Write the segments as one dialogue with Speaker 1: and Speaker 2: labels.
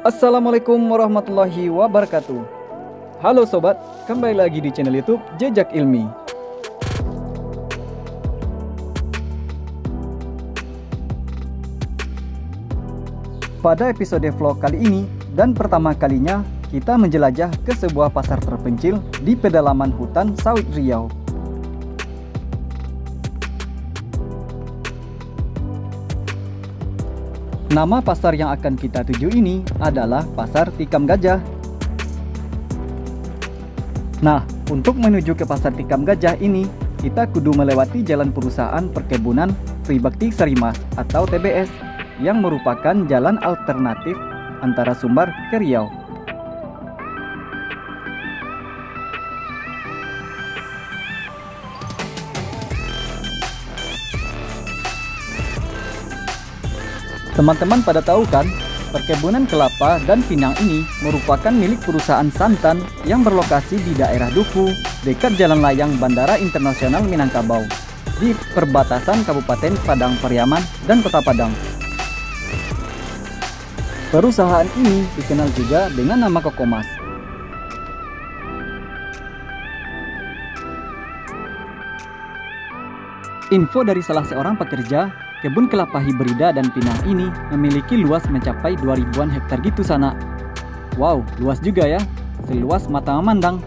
Speaker 1: Assalamualaikum warahmatullahi wabarakatuh. Halo sobat, kembali lagi di channel YouTube Jejak Ilmi. Pada episode vlog kali ini dan pertama kalinya kita menjelajah ke sebuah pasar terpencil di pedalaman hutan sawit Riau. Nama pasar yang akan kita tuju ini adalah Pasar Tikam Gajah. Nah, untuk menuju ke Pasar Tikam Gajah ini, kita kudu melewati Jalan Perusahaan Perkebunan Tribakti Sarimas atau TBS, yang merupakan jalan alternatif antara Sumbar ke Riau. Teman-teman pada tahu kan, perkebunan kelapa dan pinang ini merupakan milik perusahaan Santan yang berlokasi di daerah Duku, dekat Jalan Layang Bandara Internasional Minangkabau, di perbatasan Kabupaten Padang Pariaman dan Kota Padang. Perusahaan ini dikenal juga dengan nama Kokomas. Info dari salah seorang pekerja, kebun kelapa hibrida dan pinang ini memiliki luas mencapai 2000-an hektar gitu sana. Wow, luas juga ya, seluas mata memandang.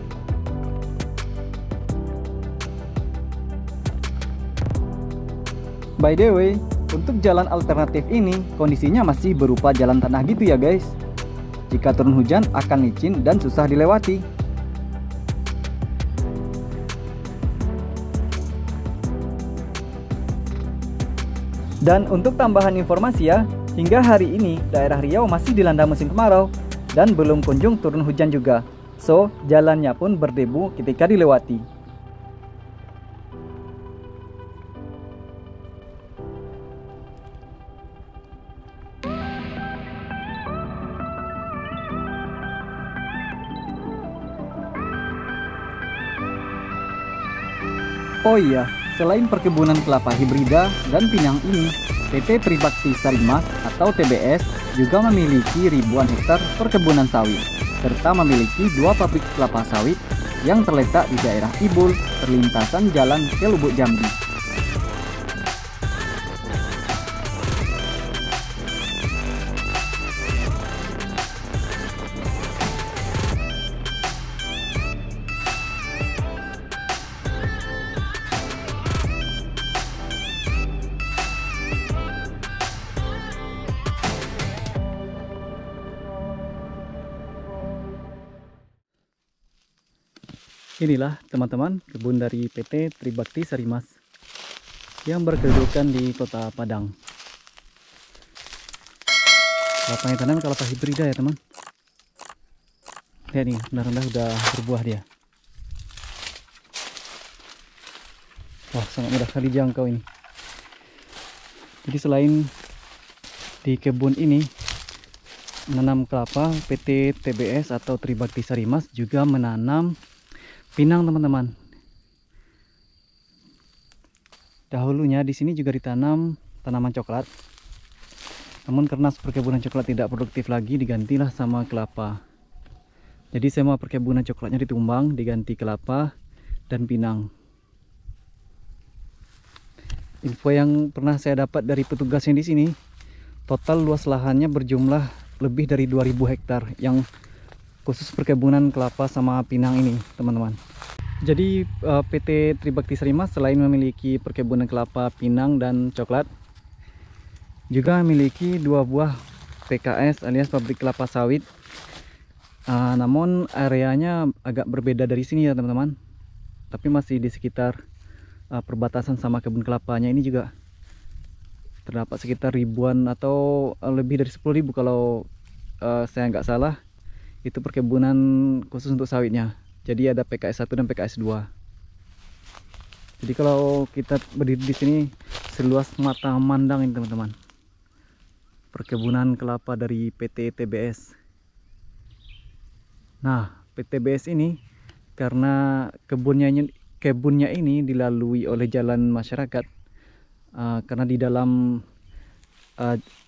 Speaker 1: By the way, untuk jalan alternatif ini kondisinya masih berupa jalan tanah gitu ya guys. Jika turun hujan akan licin dan susah dilewati. Dan untuk tambahan informasi ya, hingga hari ini daerah Riau masih dilanda musim kemarau dan belum kunjung turun hujan juga. So, jalannya pun berdebu ketika dilewati. Oh iya, selain perkebunan kelapa hibrida dan pinang ini, PT Tribakti Sarimas atau TBS juga memiliki ribuan hektar perkebunan sawit, serta memiliki 2 pabrik kelapa sawit yang terletak di daerah Ibul, perlintasan jalan ke Lubuk Jambi. Inilah teman-teman kebun dari PT Tribakti Sarimas yang berkedudukan di Kota Padang. Kelapanya tanam kelapa hibrida ya teman. Lihat nih, rendah-rendah udah berbuah dia. Wah, sangat mudah sekali dijangkau ini. Jadi selain di kebun ini menanam kelapa, PT TBS atau Tribakti Sarimas juga menanam pinang teman-teman. Dahulunya di sini juga ditanam tanaman coklat. Namun karena perkebunan coklat tidak produktif lagi, digantilah sama kelapa. Jadi semua perkebunan coklatnya ditumbang, diganti kelapa dan pinang. Info yang pernah saya dapat dari petugasnya di sini, total luas lahannya berjumlah lebih dari 2000 hektar yang khusus perkebunan kelapa sama pinang ini teman-teman. Jadi PT Tribakti Sarimas selain memiliki perkebunan kelapa, pinang dan coklat, juga memiliki 2 buah PKS alias pabrik kelapa sawit. Namun areanya agak berbeda dari sini ya teman-teman, tapi masih di sekitar perbatasan sama kebun kelapanya ini juga terdapat sekitar ribuan atau lebih dari 10.000 kalau saya nggak salah. Itu perkebunan khusus untuk sawitnya. Jadi ada PKS 1 dan PKS 2. Jadi kalau kita berdiri di sini seluas mata memandang ini teman-teman. Perkebunan kelapa dari PT TBS. Nah, PT TBS ini karena kebunnya ini dilalui oleh jalan masyarakat, karena di dalam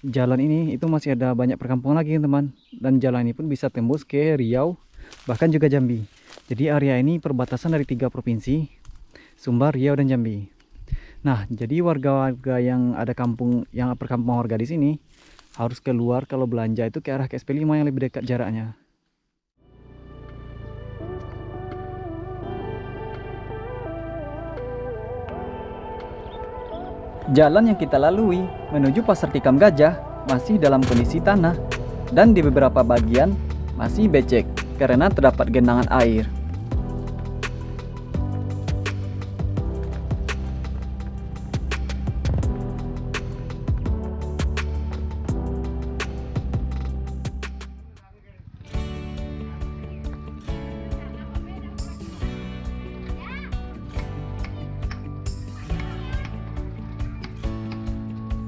Speaker 1: jalan ini itu masih ada banyak perkampungan lagi teman, dan jalan ini pun bisa tembus ke Riau bahkan juga Jambi. Jadi area ini perbatasan dari 3 provinsi, Sumbar, Riau dan Jambi. Nah, jadi warga-warga yang ada perkampungan warga di sini harus keluar kalau belanja itu ke arah KSP 5 yang lebih dekat jaraknya. Jalan yang kita lalui menuju Pasar Tikam Gajah masih dalam kondisi tanah dan di beberapa bagian masih becek karena terdapat genangan air.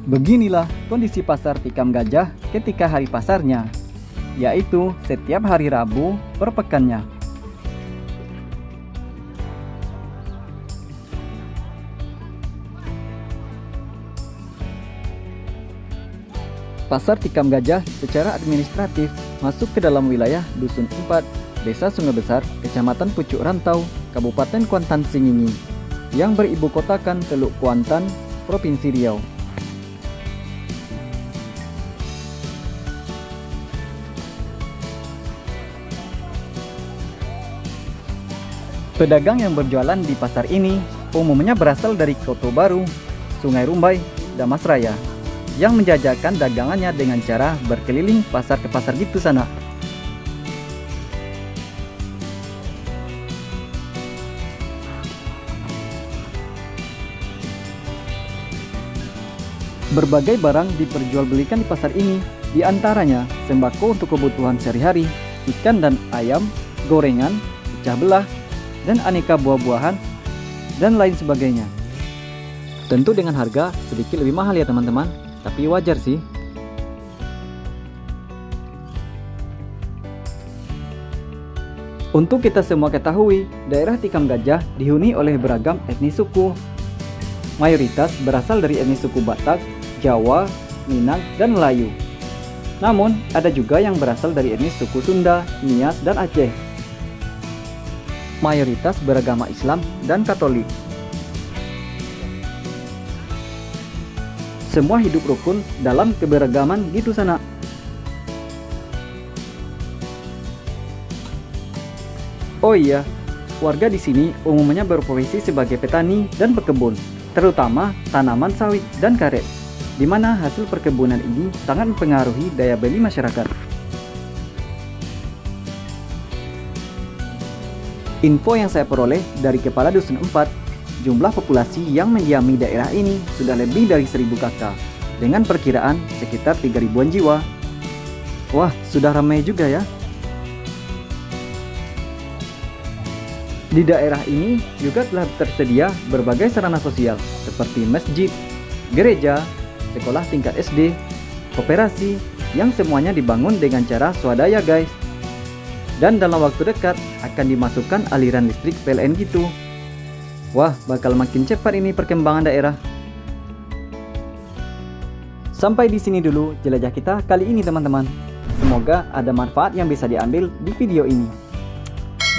Speaker 1: Beginilah kondisi Pasar Tikam Gajah ketika hari pasarnya, yaitu setiap hari Rabu per pekannya. Pasar Tikam Gajah secara administratif masuk ke dalam wilayah Dusun 4, Desa Sungai Besar, Kecamatan Pucuk Rantau, Kabupaten Kuantan Sengingi, yang beribu kotakan Teluk Kuantan, Provinsi Riau. Pedagang yang berjualan di pasar ini umumnya berasal dari Kota Baru, Sungai Rumbai, Damas Raya, yang menjajakan dagangannya dengan cara berkeliling pasar ke pasar gitu sana. Berbagai barang diperjualbelikan di pasar ini, diantaranya sembako untuk kebutuhan sehari-hari, ikan dan ayam, gorengan, pecah belah, dan aneka buah-buahan, dan lain sebagainya. Tentu dengan harga sedikit lebih mahal ya teman-teman, tapi wajar sih. Untuk kita semua ketahui, daerah Tikam Gajah dihuni oleh beragam etnis suku. Mayoritas berasal dari etnis suku Batak, Jawa, Minang, dan Melayu. Namun, ada juga yang berasal dari etnis suku Sunda, Nias, dan Aceh. Mayoritas beragama Islam dan Katolik. Semua hidup rukun dalam keberagaman gitu sana. Oh iya, warga di sini umumnya berprofesi sebagai petani dan pekebun, terutama tanaman sawit dan karet, di mana hasil perkebunan ini sangat mempengaruhi daya beli masyarakat. Info yang saya peroleh dari Kepala Dusun 4, jumlah populasi yang mendiami daerah ini sudah lebih dari 1000 kakak, dengan perkiraan sekitar 3000-an jiwa. Wah, sudah ramai juga ya. Di daerah ini juga telah tersedia berbagai sarana sosial seperti masjid, gereja, sekolah tingkat SD, koperasi, yang semuanya dibangun dengan cara swadaya guys. Dan dalam waktu dekat akan dimasukkan aliran listrik PLN gitu. Wah, bakal makin cepat ini perkembangan daerah. Sampai di sini dulu jelajah kita kali ini teman-teman. Semoga ada manfaat yang bisa diambil di video ini.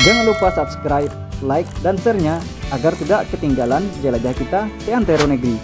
Speaker 1: Jangan lupa subscribe, like, dan share-nya agar tidak ketinggalan jelajah kita ke antero negeri.